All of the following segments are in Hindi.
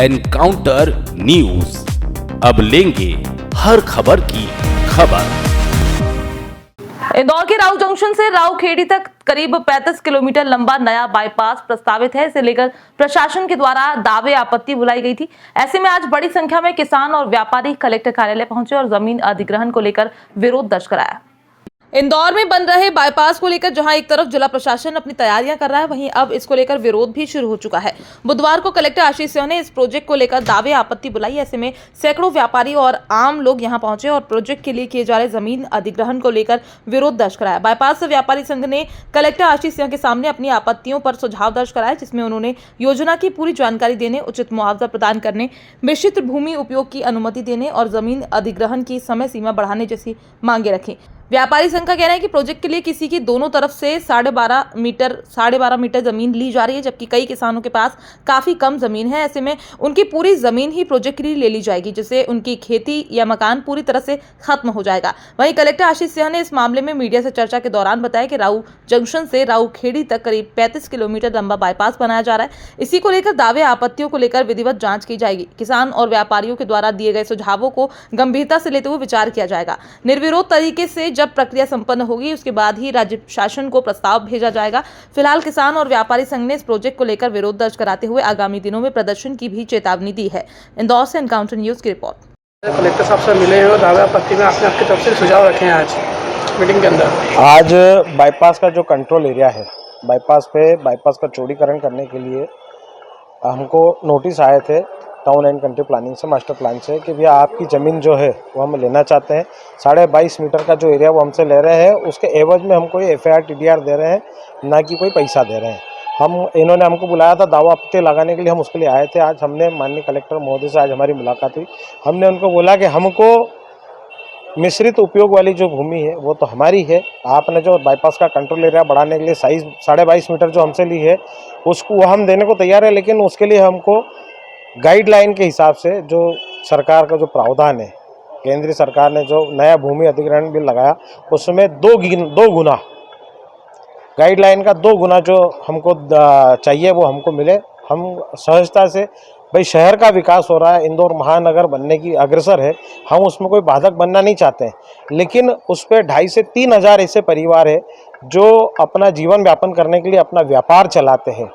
एनकाउंटर न्यूज, अब लेंगे हर खबर की खबर। इंदौर के राऊ जंक्शन से राऊखेड़ी तक करीब 35 किलोमीटर लंबा नया बाईपास प्रस्तावित है। इसे लेकर प्रशासन के द्वारा दावे आपत्ति बुलाई गई थी। ऐसे में आज बड़ी संख्या में किसान और व्यापारी कलेक्टर कार्यालय पहुंचे और जमीन अधिग्रहण को लेकर विरोध दर्ज कराया। इंदौर में बन रहे बाईपास को लेकर जहां एक तरफ जिला प्रशासन अपनी तैयारियां कर रहा है, वहीं अब इसको लेकर विरोध भी शुरू हो चुका है। बुधवार को कलेक्टर आशीष सिंह ने इस प्रोजेक्ट को लेकर दावे आपत्ति बुलाई। ऐसे में सैकड़ों व्यापारी और आम लोग यहां पहुंचे और प्रोजेक्ट के लिए किए जा रहे जमीन अधिग्रहण को लेकर विरोध दर्ज कराया। बाईपास व्यापारी संघ ने कलेक्टर आशीष सिंह के सामने अपनी आपत्तियों पर सुझाव दर्ज कराया, जिसमें उन्होंने योजना की पूरी जानकारी देने, उचित मुआवजा प्रदान करने, मिश्रित भूमि उपयोग की अनुमति देने और जमीन अधिग्रहण की समय सीमा बढ़ाने जैसी मांगे रखी। व्यापारी संघ का कहना है कि प्रोजेक्ट के लिए किसी की दोनों तरफ से 12.5 मीटर जमीन ली जा रही है, जबकि कई किसानों के पास काफी कम जमीन है। ऐसे में उनकी पूरी जमीन ही प्रोजेक्ट के लिए ले ली जाएगी, जिससे उनकी खेती या मकान पूरी तरह से खत्म हो जाएगा। वहीं कलेक्टर आशीष सिंह ने इस मामले में मीडिया से चर्चा के दौरान बताया कि राऊ जंक्शन से राऊखेड़ी तक करीब 35 किलोमीटर लंबा बाईपास बनाया जा रहा है। इसी को लेकर दावे आपत्तियों को लेकर विधिवत जांच की जाएगी। किसान और व्यापारियों के द्वारा दिए गए सुझावों को गंभीरता से लेते हुए विचार किया जाएगा। निर्विरोध तरीके से जब प्रक्रिया संपन्न होगी, उसके बाद ही राज्य शासन को प्रस्ताव भेजा जाएगा। फिलहाल किसान और व्यापारी संघ ने इस प्रोजेक्ट को लेकर विरोध दर्ज कराते हुए आगामी दिनों में प्रदर्शन की भी चेतावनी दी है। इंदौर से एनकाउंटर न्यूज की रिपोर्ट। कलेक्टर साहब से मिले हो, दावे आपत्ति में आपने आपकी तरफ से सुझाव रखे हैं आज मीटिंग के अंदर। आज बाईपास का जो कंट्रोल एरिया है, बाईपास का चौड़ीकरण करने के लिए हमको नोटिस आए थे टाउन एंड कंट्री प्लानिंग से, मास्टर प्लान से, कि भैया आपकी ज़मीन जो है वो हम लेना चाहते हैं। 22.5 मीटर का जो एरिया वो हमसे ले रहे हैं, उसके एवज में हमको ये FIR TDR दे रहे हैं, ना कि कोई पैसा दे रहे हैं। इन्होंने हमको बुलाया था दावा आपत्ति लगाने के लिए, हम उसके लिए आए थे। आज हमने माननीय कलेक्टर महोदय से आज हमारी मुलाकात हुई। हमने उनको बोला कि हमको मिश्रित उपयोग वाली जो भूमि है वो तो हमारी है। आपने जो बाईपास का कंट्रोल एरिया बढ़ाने के लिए साइज 22.5 मीटर जो हमसे ली है, उसको वो हम देने को तैयार है, लेकिन उसके लिए हमको गाइडलाइन के हिसाब से जो सरकार का जो प्रावधान है, केंद्रीय सरकार ने जो नया भूमि अधिग्रहण बिल लगाया, उसमें दो गुना गाइडलाइन का 2 गुना जो हमको चाहिए वो हमको मिले। हम सहजता से, भाई शहर का विकास हो रहा है, इंदौर महानगर बनने की अग्रसर है, हम उसमें कोई बाधक बनना नहीं चाहते हैं, लेकिन उस पर 2,500 से 3,000 ऐसे परिवार है जो अपना जीवन यापन करने के लिए अपना व्यापार चलाते हैं।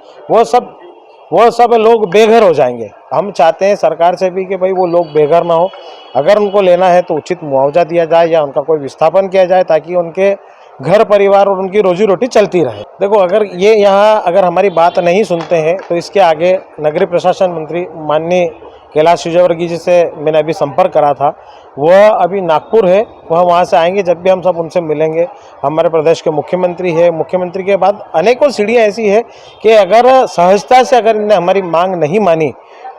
वो सब लोग बेघर हो जाएंगे। हम चाहते हैं सरकार से भी कि भाई वो लोग बेघर ना हो। अगर उनको लेना है तो उचित मुआवजा दिया जाए या उनका कोई विस्थापन किया जाए, ताकि उनके घर परिवार और उनकी रोजी रोटी चलती रहे। देखो, अगर हमारी बात नहीं सुनते हैं तो इसके आगे नगरीय प्रशासन मंत्री माननीय कैलाश विजयवर्गीय जी से मैंने अभी संपर्क करा था। वह अभी नागपुर है, वह वहाँ से आएंगे। जब भी हम सब उनसे मिलेंगे, हमारे प्रदेश के मुख्यमंत्री है, मुख्यमंत्री के बाद अनेकों सीढ़ियाँ ऐसी है कि अगर सहजता से अगर इन्हें हमारी मांग नहीं मानी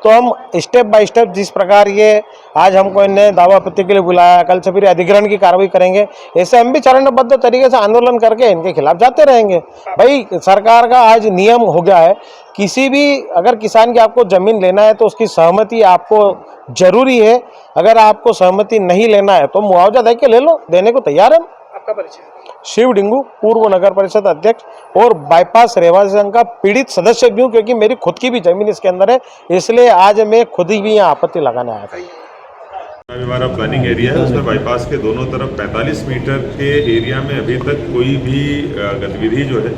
तो हम स्टेप बाय स्टेप, जिस प्रकार ये आज हमको इन्हें दावा आपत्ति के लिए बुलाया, कल से फिर अधिग्रहण की कार्रवाई करेंगे, ऐसे हम भी चरणबद्ध तरीके से आंदोलन करके इनके खिलाफ जाते रहेंगे। भाई सरकार का आज नियम हो गया है, किसी भी अगर किसान की आपको जमीन लेना है तो उसकी सहमति आपको जरूरी है। अगर आपको सहमति नहीं लेना है तो मुआवजा दे के ले लो, देने को तैयार है। आपका परिचय? शिव डिंगू, पूर्व नगर परिषद अध्यक्ष और बाईपास रहवासी संघ का पीड़ित सदस्य भी हूँ, क्योंकि मेरी खुद की भी जमीन इसके अंदर है, इसलिए आज मैं खुद ही भी यहाँ आपत्ति लगाने आया था। हमारा प्लानिंग एरिया है, उसमें बाईपास के दोनों तरफ 45 मीटर के एरिया में अभी तक कोई भी गतिविधि जो है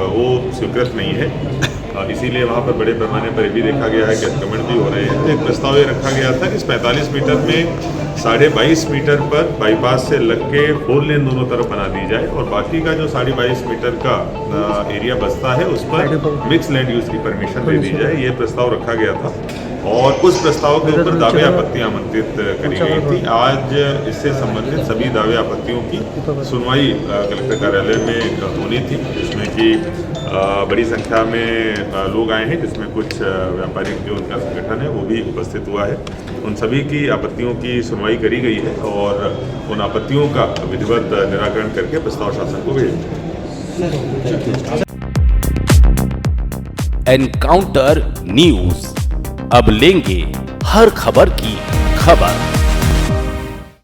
वो स्वीकृत नहीं है। इसीलिए वहाँ पर बड़े पैमाने पर भी देखा गया है कि अतिक्रमण भी हो रहे हैं। एक प्रस्ताव ये रखा गया था कि इस 45 मीटर में 22.5 मीटर पर बाईपास से लग के 4 लेन दोनों तरफ बना दी जाए, और बाकी का जो 22.5 मीटर का एरिया बचता है उस पर मिक्स लैंड यूज की परमिशन दे दी जाए। ये प्रस्ताव रखा गया था और उस प्रस्ताव के ऊपर दावे आपत्ति आमंत्रित करी गई थी। आज इससे संबंधित सभी दावे आपत्तियों की सुनवाई कलेक्टर कार्यालय में होनी थी, जिसमें कि बड़ी संख्या में लोग आए हैं, जिसमें कुछ व्यापारिक जो उनका संगठन है वो भी उपस्थित हुआ है। उन सभी की आपत्तियों की सुनवाई करी गई है और उन आपत्तियों का विधिवत निराकरण करके प्रस्ताव शासन को भेजा। एनकाउंटर न्यूज, अब लेंगे हर खबर की खबर।